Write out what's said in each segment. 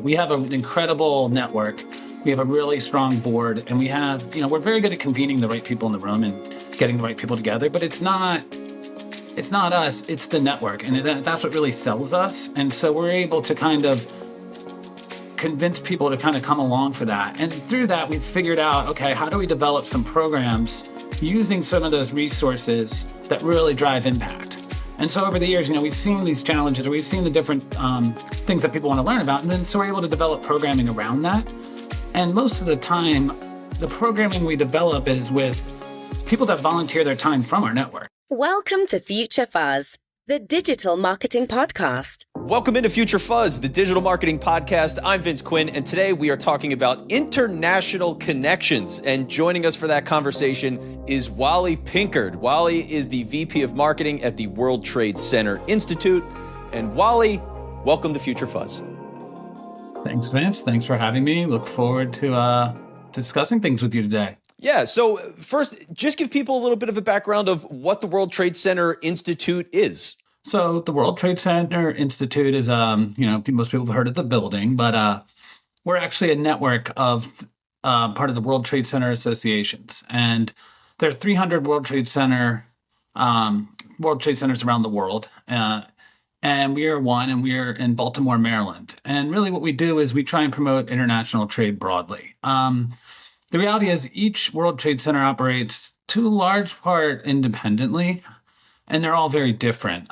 We have an incredible network. We have a really strong board, and we have, we're very good at convening the right people in the room and getting the right people together, but it's not us, it's the network. And that's what really sells us. And so we're able to kind of convince people to kind of come along for that. And through that, we've figured out, okay, how do we develop some programs using some of those resources that really drive impact? And so over the years, we've seen these challenges, or we've seen the different things that people want to learn about. And then so we're able to develop programming around that. And most of the time, the programming we develop is with people that volunteer their time from our network. Welcome to Future Fuzz, the digital marketing podcast. Welcome into Future Fuzz, the digital marketing podcast. I'm Vince Quinn, and today we are talking about international connections. And joining us for that conversation is Wally Pinkard. Wally is the VP of Marketing at the World Trade Center Institute. And Wally, welcome to Future Fuzz. Thanks, Vince. Thanks for having me. Look forward to discussing things with you today. Yeah, so first, just give people a little bit of a background of what the World Trade Center Institute is. So the World Trade Center Institute is, most people have heard of the building, but we're actually a network of part of the World Trade Center associations. And there are 300 World Trade Centers around the world. And we are one, and we are in Baltimore, Maryland. And really what we do is we try and promote international trade broadly. The reality is each World Trade Center operates to a large part independently, and they're all very different.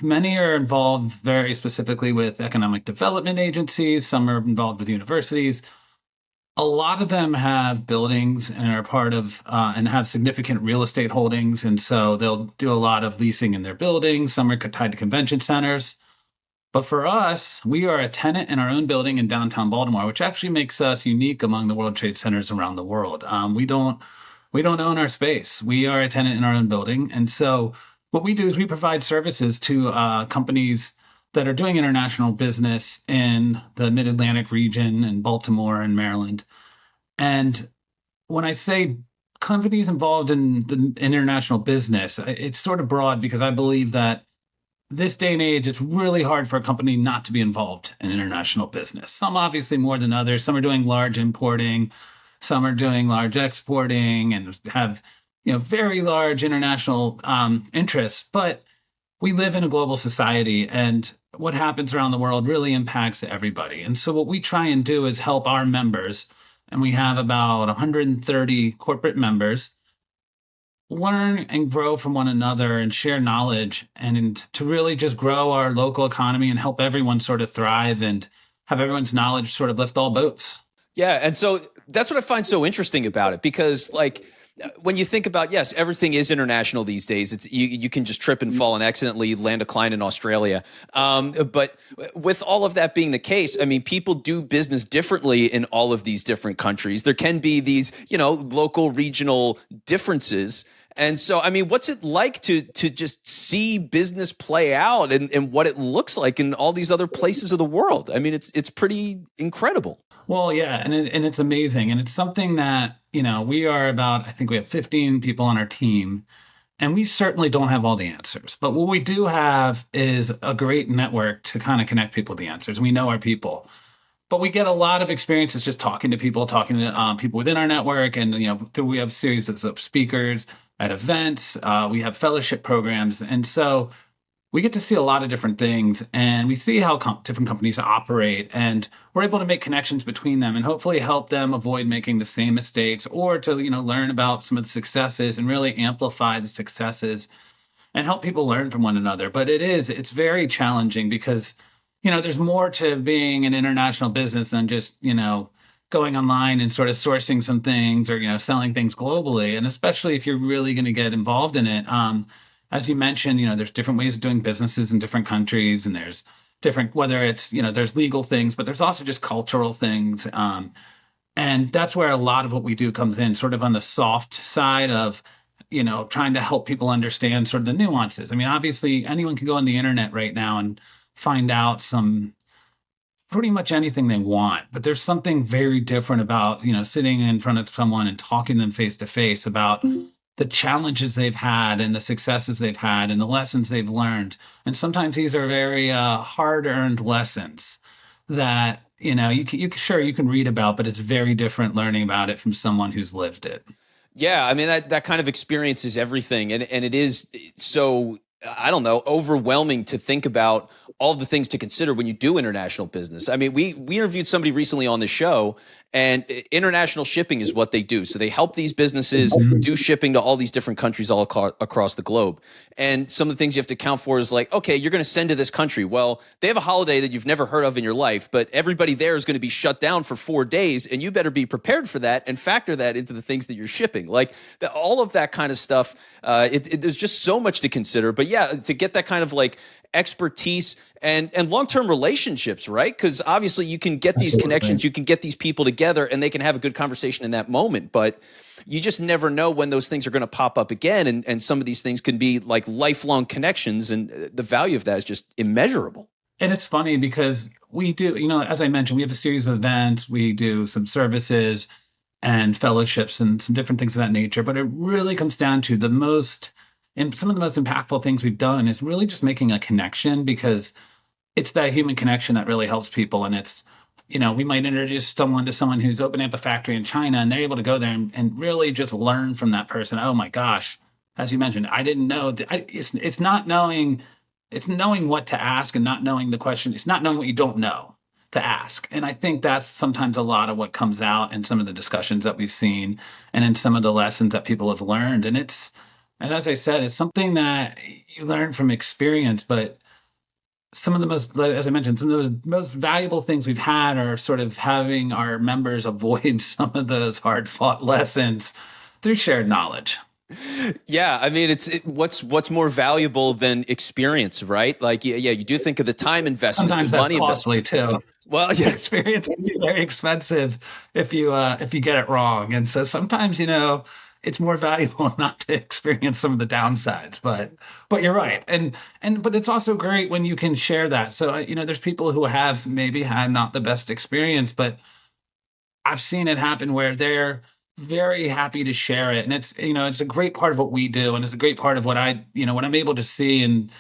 Many are involved very specifically with economic development agencies. Some are involved with universities. A lot of them have buildings and are part of and have significant real estate holdings. And so they'll do a lot of leasing in their buildings. Some are tied to convention centers. But for us, we are a tenant in our own building in downtown Baltimore, which actually makes us unique among the World Trade Centers around the world. We don't own our space. We are a tenant in our own building. And so what we do is we provide services to companies that are doing international business in the Mid-Atlantic region and Baltimore and Maryland. And when I say companies involved in the international business, it's sort of broad because I believe that this day and age, it's really hard for a company not to be involved in international business. Some obviously more than others. Some are doing large importing, some are doing large exporting, and have very large international interests. But we live in a global society, and what happens around the world really impacts everybody. And so what we try and do is help our members, and we have about 130 corporate members, learn and grow from one another and share knowledge, and to really just grow our local economy and help everyone sort of thrive and have everyone's knowledge sort of lift all boats. Yeah, and so that's what I find so interesting about it, because when you think about, yes, everything is international these days. It's you can just trip and fall and accidentally land a client in Australia. But with all of that being the case, I mean, people do business differently in all of these different countries. There can be these, local, regional differences. And so, I mean, what's it like to just see business play out and what it looks like in all these other places of the world? I mean, it's pretty incredible. Well, yeah, and it's amazing. And it's something that, we are about, I think we have 15 people on our team, and we certainly don't have all the answers. But what we do have is a great network to kind of connect people to the answers. We know our people. But we get a lot of experiences just talking to people within our network. And, we have series of speakers at events. We have fellowship programs. And so we get to see a lot of different things, and we see how different companies operate, and we're able to make connections between them and hopefully help them avoid making the same mistakes, or to, learn about some of the successes and really amplify the successes and help people learn from one another. But it's very challenging because, there's more to being an international business than just, going online and sort of sourcing some things or, selling things globally. And especially if you're really going to get involved in it. As you mentioned, there's different ways of doing businesses in different countries, and there's different, whether it's, there's legal things, but there's also just cultural things. And that's where a lot of what we do comes in, sort of on the soft side of, trying to help people understand sort of the nuances. I mean, obviously, anyone can go on the internet right now and find out pretty much anything they want, but there's something very different about, sitting in front of someone and talking to them face to face about the challenges they've had and the successes they've had and the lessons they've learned. And sometimes these are very hard-earned lessons that, sure, you can read about, but it's very different learning about it from someone who's lived it. Yeah, I mean that kind of experience is everything, and it is so, I don't know, overwhelming to think about all the things to consider when you do international business. I mean, we interviewed somebody recently on the show, and international shipping is what they do. So they help these businesses do shipping to all these different countries all across the globe. And some of the things you have to account for is like, okay, you're going to send to this country. Well, they have a holiday that you've never heard of in your life, but everybody there is going to be shut down for 4 days, and you better be prepared for that and factor that into the things that you're shipping. Like all of that kind of stuff. There's just so much to consider. But yeah, to get that kind of like expertise and long-term relationships, right? Because obviously you can get these connections, you can get these people together, and they can have a good conversation in that moment. But you just never know when those things are going to pop up again. And some of these things can be like lifelong connections, and the value of that is just immeasurable. And it's funny because we do, as I mentioned, we have a series of events, we do some services and fellowships and some different things of that nature. But it really comes down to and some of the most impactful things we've done is really just making a connection, because it's that human connection that really helps people. And it's, we might introduce someone to someone who's opening up a factory in China, and they're able to go there and really just learn from that person. Oh my gosh, as you mentioned, I didn't know that. It's not knowing, it's knowing what to ask and not knowing the question. It's not knowing what you don't know to ask. And I think that's sometimes a lot of what comes out in some of the discussions that we've seen and in some of the lessons that people have learned. And as I said, it's something that you learn from experience, but some of the most, as I mentioned, some of the most valuable things we've had are sort of having our members avoid some of those hard fought lessons through shared knowledge. Yeah, I mean, what's more valuable than experience, right? Like, yeah, you do think of the time investment, Sometimes the that's money costly investment. too. Well, yeah, Experience can be very expensive if you get it wrong. And so sometimes, it's more valuable not to experience some of the downsides. But you're right. But it's also great when you can share that. So there's people who have maybe had not the best experience, but I've seen it happen where they're very happy to share it. And it's a great part of what we do, and it's a great part of what I'm able to see, and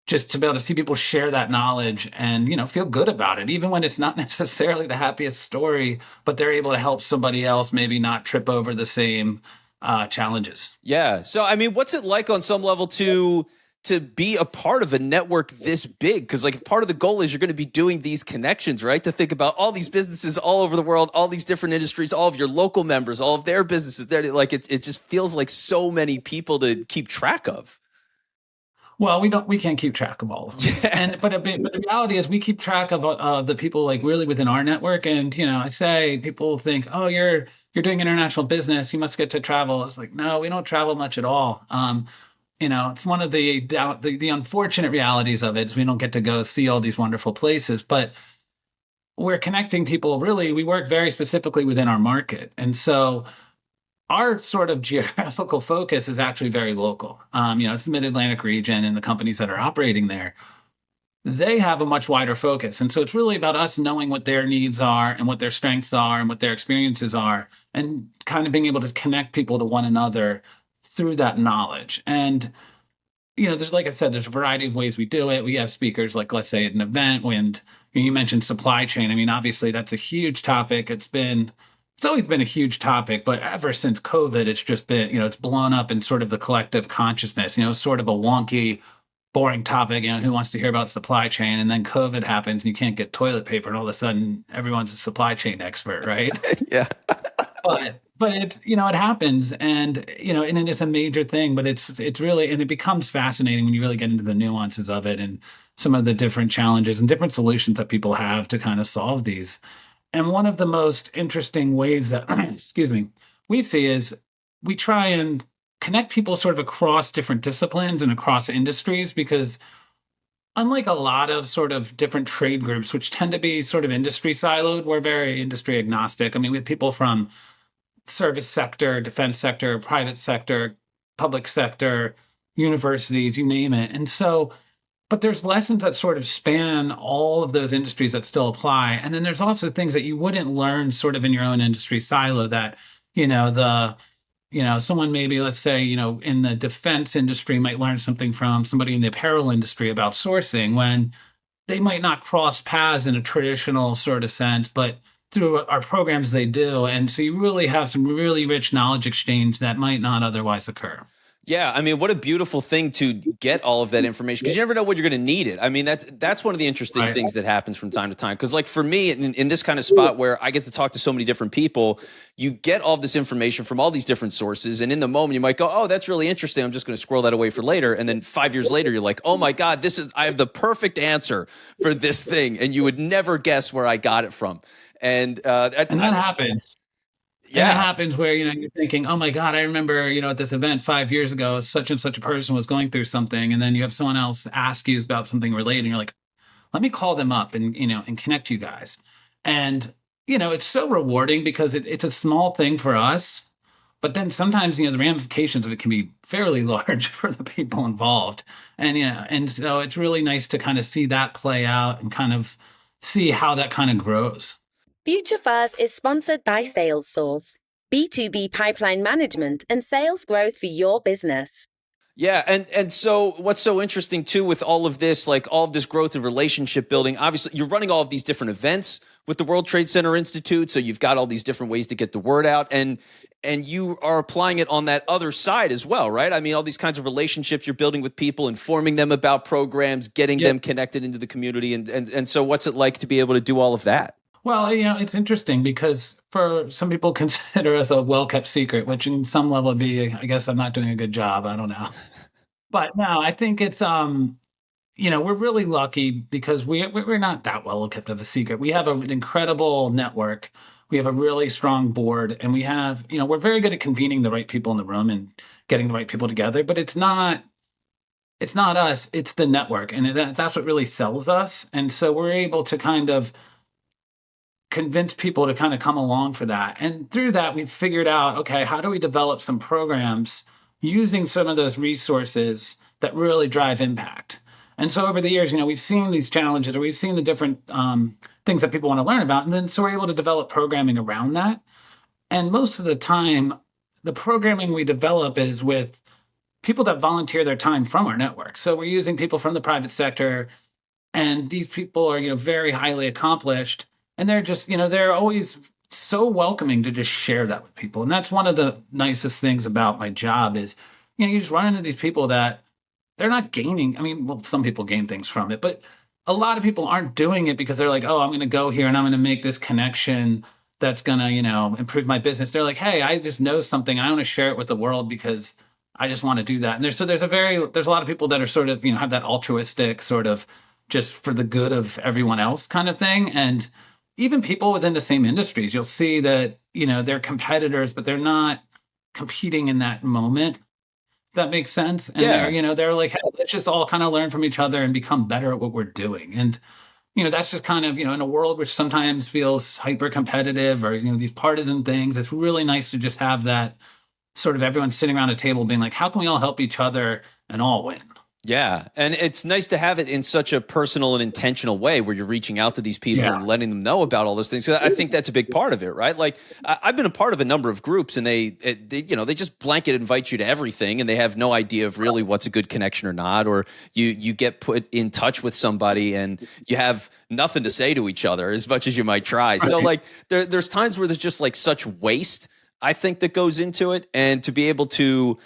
just to be able to see people share that knowledge and feel good about it, even when it's not necessarily the happiest story, but they're able to help somebody else maybe not trip over the same challenges. yeah. So, I mean, what's it like on some level to be a part of a network this big? Because like, if part of the goal is you're going to be doing these connections, right? To think about all these businesses all over the world, all these different industries, all of your local members, all of their businesses. There, like it just feels like so many people to keep track of. Well, we can't keep track of all of them, Yeah. but the reality is we keep track of the people like really within our network. And I say people think, oh, you're doing international business, you must get to travel. It's like, no, we don't travel much at all. It's one of the unfortunate realities of it is we don't get to go see all these wonderful places, but we're connecting people. Really, we work very specifically within our market, and so our sort of geographical focus is actually very local. It's the Mid-Atlantic region, and the companies that are operating there, they have a much wider focus. And so it's really about us knowing what their needs are and what their strengths are and what their experiences are, and kind of being able to connect people to one another through that knowledge. And there's, like I said, there's a variety of ways we do it. We have speakers, like, let's say at an event, when you mentioned supply chain. I mean, obviously that's a huge topic. It's always been a huge topic, but ever since COVID, it's just been, it's blown up in sort of the collective consciousness, sort of a wonky, boring topic. Who wants to hear about supply chain? And then COVID happens and you can't get toilet paper, and all of a sudden everyone's a supply chain expert, right? Yeah. But it happens, and it's a major thing, but it's really, and it becomes fascinating when you really get into the nuances of it and some of the different challenges and different solutions that people have to kind of solve these. And one of the most interesting ways that excuse me, we see is we try and connect people sort of across different disciplines and across industries, because unlike a lot of sort of different trade groups, which tend to be sort of industry siloed, we're very industry agnostic. I mean, we have people from service sector, defense sector, private sector, public sector, universities, you name it. And so, but there's lessons that sort of span all of those industries that still apply. And then there's also things that you wouldn't learn sort of in your own industry silo that, someone maybe, let's say, in the defense industry might learn something from somebody in the apparel industry about sourcing, when they might not cross paths in a traditional sort of sense, but through our programs they do. And so you really have some really rich knowledge exchange that might not otherwise occur. Yeah, I mean, what a beautiful thing to get all of that information because you never know when you're going to need it. I mean, that's one of the interesting Right. things that happens from time to time. Because, like for me, in this kind of spot where I get to talk to so many different people, you get all this information from all these different sources, and in the moment, you might go, "Oh, that's really interesting. I'm just going to squirrel that away for later." And then 5 years later, you're like, "Oh my God, I have the perfect answer for this thing," and you would never guess where I got it from. And And that happens. And that yeah, happens where, you're thinking, oh my God, I remember, at this event 5 years ago, such and such a person was going through something. And then you have someone else ask you about something related. And you're like, let me call them up and, and connect you guys. And, it's so rewarding because it's a small thing for us. But then sometimes, the ramifications of it can be fairly large for the people involved. And, yeah, and so it's really nice to kind of see that play out and kind of see how that kind of grows. Future Fuzz is sponsored by SalesSource, B2B pipeline management and sales growth for your business. yeah, and so what's so interesting too with all of this, like all of this growth and relationship building, obviously you're running all of these different events with the World Trade Center Institute, so you've got all these different ways to get the word out, and you are applying it on that other side as well, right? I mean, all these kinds of relationships you're building with people, informing them about programs, getting Yeah. them connected into the community, and so what's it like to be able to do all of that? Well, it's interesting because for some people consider us a well-kept secret, which in some level would be, I guess I'm not doing a good job. I don't know. But no, I think it's we're really lucky because we're not that well kept of a secret. We have an incredible network. We have a really strong board, and we have, we're very good at convening the right people in the room and getting the right people together. But it's not us, it's the network, and that's what really sells us. And so we're able to kind of convince people to kind of come along for that. And through that, we've figured out, okay, how do we develop some programs using some of those resources that really drive impact? And so over the years, we've seen these challenges or we've seen the different things that people want to learn about. And then so we're able to develop programming around that. And most of the time, the programming we develop is with people that volunteer their time from our network. So we're using people from the private sector, and these people are very highly accomplished, and they're just they're always so welcoming to just share that with people. And that's one of the nicest things about my job is you just run into these people that they're not gaining. I mean, well, some people gain things from it, but a lot of people aren't doing it because they're like, oh, I'm going to go here and I'm going to make this connection that's going to improve my business. They're like, hey, I just know something, I want to share it with the world because I just want to do that. And there's a lot of people that are sort of have that altruistic sort of just for the good of everyone else kind of thing. And even people within the same industries, you'll see that they're competitors, but they're not competing in that moment. If that makes sense. And they're Yeah. they're like, hey, let's just all kind of learn from each other and become better at what we're doing. And that's just kind of in a world which sometimes feels hyper competitive or these partisan things, it's really nice to just have that sort of everyone sitting around a table being like, how can we all help each other and all win? Yeah. And it's nice to have it in such a personal and intentional way where you're reaching out to these people Yeah. and letting them know about all those things. So I think that's a big part of it, right? Like I've been a part of a number of groups and they just blanket invite you to everything and they have no idea of really what's a good connection or not. Or you get put in touch with somebody and you have nothing to say to each other as much as you might try. So Right. like there's times where there's just like such waste I think that goes into it. And to be able to,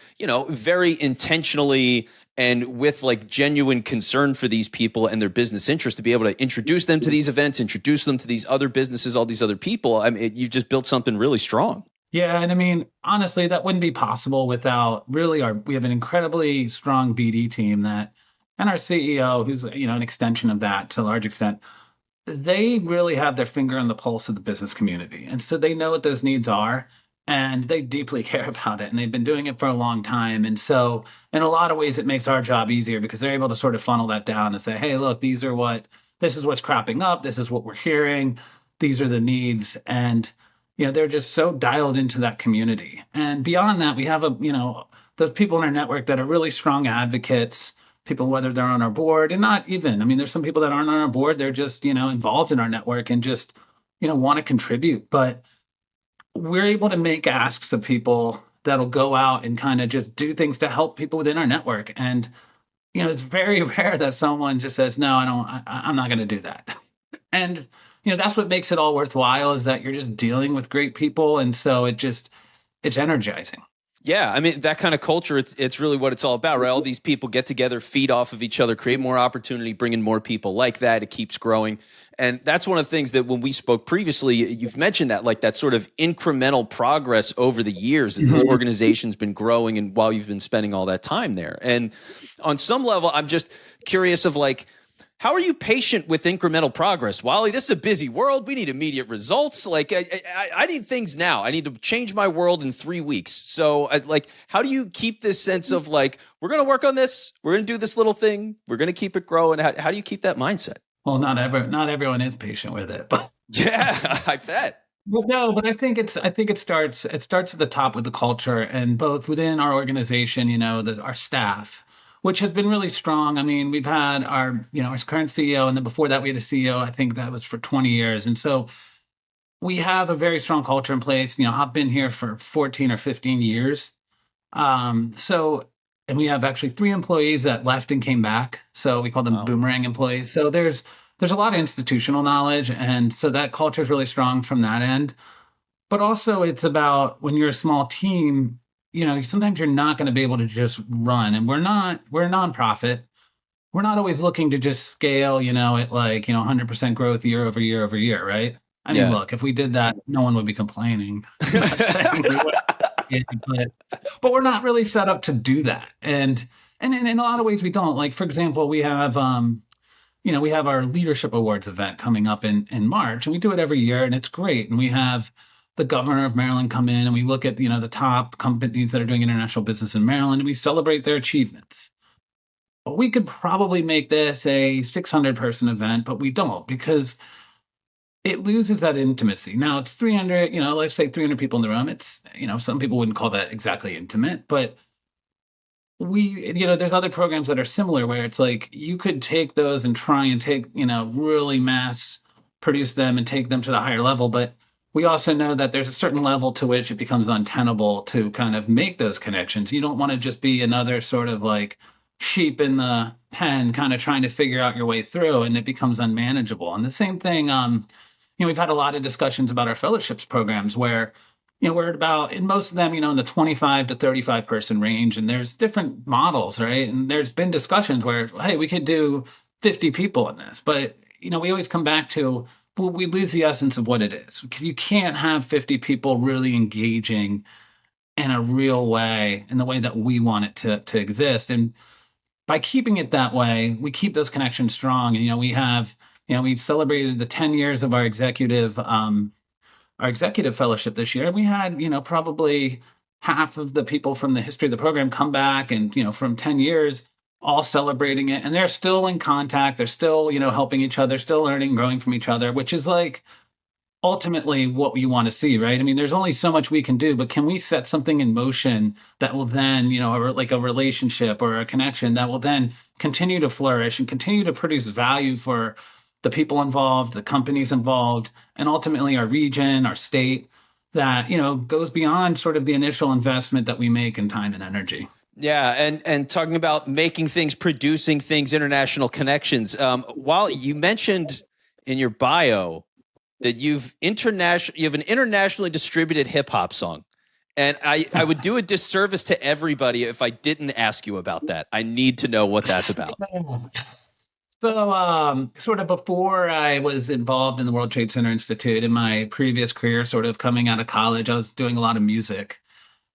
very intentionally and with like genuine concern for these people and their business interests to be able to introduce them to these events, introduce them to these other businesses, all these other people. I mean, you just built something really strong. Yeah, and I mean, honestly, that wouldn't be possible without really we have an incredibly strong BD team that, and our CEO, who's an extension of that to a large extent, they really have their finger on the pulse of the business community. And so they know what those needs are and they deeply care about it. And they've been doing it for a long time. And so, in a lot of ways, it makes our job easier because they're able to sort of funnel that down and say, hey, look, this is what's cropping up. This is what we're hearing. These are the needs. And, they're just so dialed into that community. And beyond that, we have those people in our network that are really strong advocates, people, whether they're on our board and not even, I mean, there's some people that aren't on our board. They're just, involved in our network and just, want to contribute. But we're able to make asks of people that'll go out and kind of just do things to help people within our network. And it's very rare that someone just says, no, I don't, I'm not going to do that. And, that's what makes it all worthwhile is that you're just dealing with great people. And so it's energizing. Yeah, I mean that kind of culture. It's really what it's all about, right? All these people get together, feed off of each other, create more opportunity, bring in more people like that. It keeps growing, and that's one of the things that when we spoke previously, you've mentioned that like that sort of incremental progress over the years as this organization's been growing, and while you've been spending all that time there. And on some level, I'm just curious of like how are you patient with incremental progress? Wally, this is a busy world. We need immediate results. Like, I need things now. I need to change my world in 3 weeks. So, how do you keep this sense of like, we're going to work on this. We're going to do this little thing. We're going to keep it growing. How do you keep that mindset? Well, not everyone is patient with it, but Yeah, I bet. well, no, but I think it starts at the top with the culture and both within our organization, our staff, which has been really strong. I mean, we've had our current CEO, and then before that we had a CEO, I think that was for 20 years. And so we have a very strong culture in place. I've been here for 14 or 15 years. So and we have actually 3 employees that left and came back. So we call them Wow. boomerang employees. So there's a lot of institutional knowledge, and so that culture is really strong from that end. But also, it's about when you're a small team, sometimes you're not going to be able to just run. And we're a nonprofit. We're not always looking to just scale, at like, 100% growth year over year over year, right? I mean, Yeah. look, if we did that, no one would be complaining. I'm not saying we would, yeah, but we're not really set up to do that. And in a lot of ways, we don't. Like, for example, we have our leadership awards event coming up in March, and we do it every year, and it's great. And we have the governor of Maryland come in, and we look at the top companies that are doing international business in Maryland, and we celebrate their achievements. But we could probably make this a 600-person event, but we don't because it loses that intimacy. Now it's 300, let's say 300 people in the room. It's some people wouldn't call that exactly intimate, but there's other programs that are similar where it's like you could take those and try and take, really mass produce them and take them to the higher level. But we also know that there's a certain level to which it becomes untenable to kind of make those connections. You don't want to just be another sort of like sheep in the pen, kind of trying to figure out your way through, and it becomes unmanageable. And the same thing, we've had a lot of discussions about our fellowships programs where we're at about in most of them, in the 25 to 35 person range, and there's different models, right? And there's been discussions where, hey, we could do 50 people in this, but we always come back to, well, we lose the essence of what it is because you can't have 50 people really engaging in a real way, in the way that we want it to exist. And by keeping it that way, we keep those connections strong. And we celebrated the 10 years of our executive fellowship this year. We had, probably half of the people from the history of the program come back and, from 10 years, all celebrating it. And they're still in contact. They're still, helping each other, still learning, growing from each other, which is like ultimately what we want to see, right? I mean, there's only so much we can do, but can we set something in motion that will then, like a relationship or a connection that will then continue to flourish and continue to produce value for the people involved, the companies involved, and ultimately our region, our state, that, goes beyond sort of the initial investment that we make in time and energy. Yeah, and talking about making things, producing things, international connections. While you mentioned in your bio that you have an internationally distributed hip hop song. And I would do a disservice to everybody if I didn't ask you about that. I need to know what that's about. So, sort of before I was involved in the World Trade Center Institute in my previous career, sort of coming out of college, I was doing a lot of music.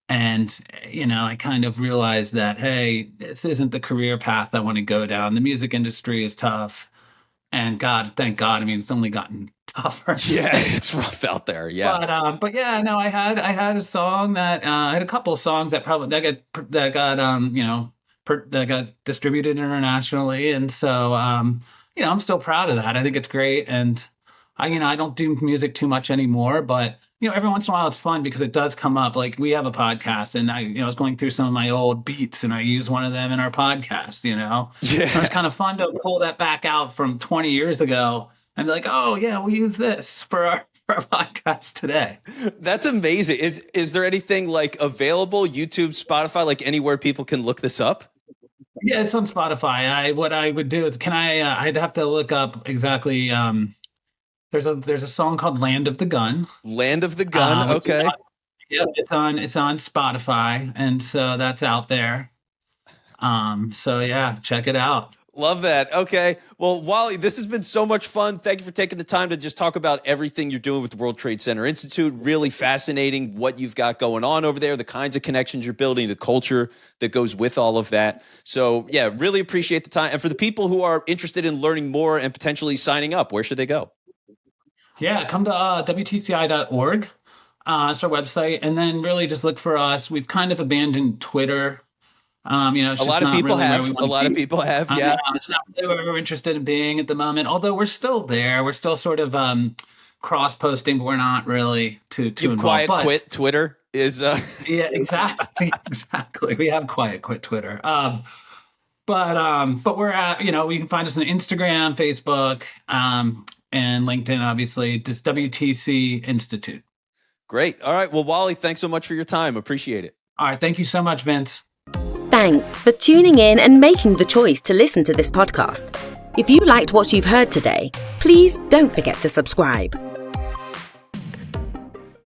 And, I kind of realized that, hey, this isn't the career path I want to go down. The music industry is tough. And God, thank God. I mean, it's only gotten tougher Yeah, since. it's rough out there. Yeah. But yeah, no, I had a song that I had a couple of songs that probably that got distributed internationally, and so I'm still proud of that. I think it's great, and I don't do music too much anymore, but every once in a while it's fun because it does come up. Like we have a podcast, and I was going through some of my old beats, and I use one of them in our podcast. And it's Yeah. kind of fun to pull that back out from 20 years ago and be like, oh yeah, we use this for our podcast today. That's amazing. Is there anything like available, YouTube, Spotify, like anywhere people can look this up? Yeah, it's on Spotify. What I would do is, I'd have to look up exactly. There's a song called "Land of the Gun," Land of the Gun. which is Okay. yeah, it's on Spotify, and so that's out there. So yeah, check it out. Love that. Okay. Well, Wally, this has been so much fun. Thank you for taking the time to just talk about everything you're doing with the World Trade Center Institute. Really fascinating what you've got going on over there, the kinds of connections you're building, the culture that goes with all of that. So, yeah, really appreciate the time. And for the people who are interested in learning more and potentially signing up, where should they go? Yeah, come to WTCI.org. It's our website, and then really just look for us. We've kind of abandoned Twitter. It's A just lot of not people really where we have. A want to lot of be. people have. I know Yeah. it's not really where we're interested in being at the moment. Although we're still there, we're still sort of cross posting, but we're not really too You've involved. quiet But quit Twitter is yeah, exactly, exactly. We have quiet quit Twitter. But we're at, you can find us on Instagram, Facebook, and LinkedIn, obviously. Just WTC Institute. great. All right. Well, Wally, thanks so much for your time. Appreciate it. All right, thank you so much, Vince. Thanks for tuning in and making the choice to listen to this podcast. If you liked what you've heard today, please don't forget to subscribe.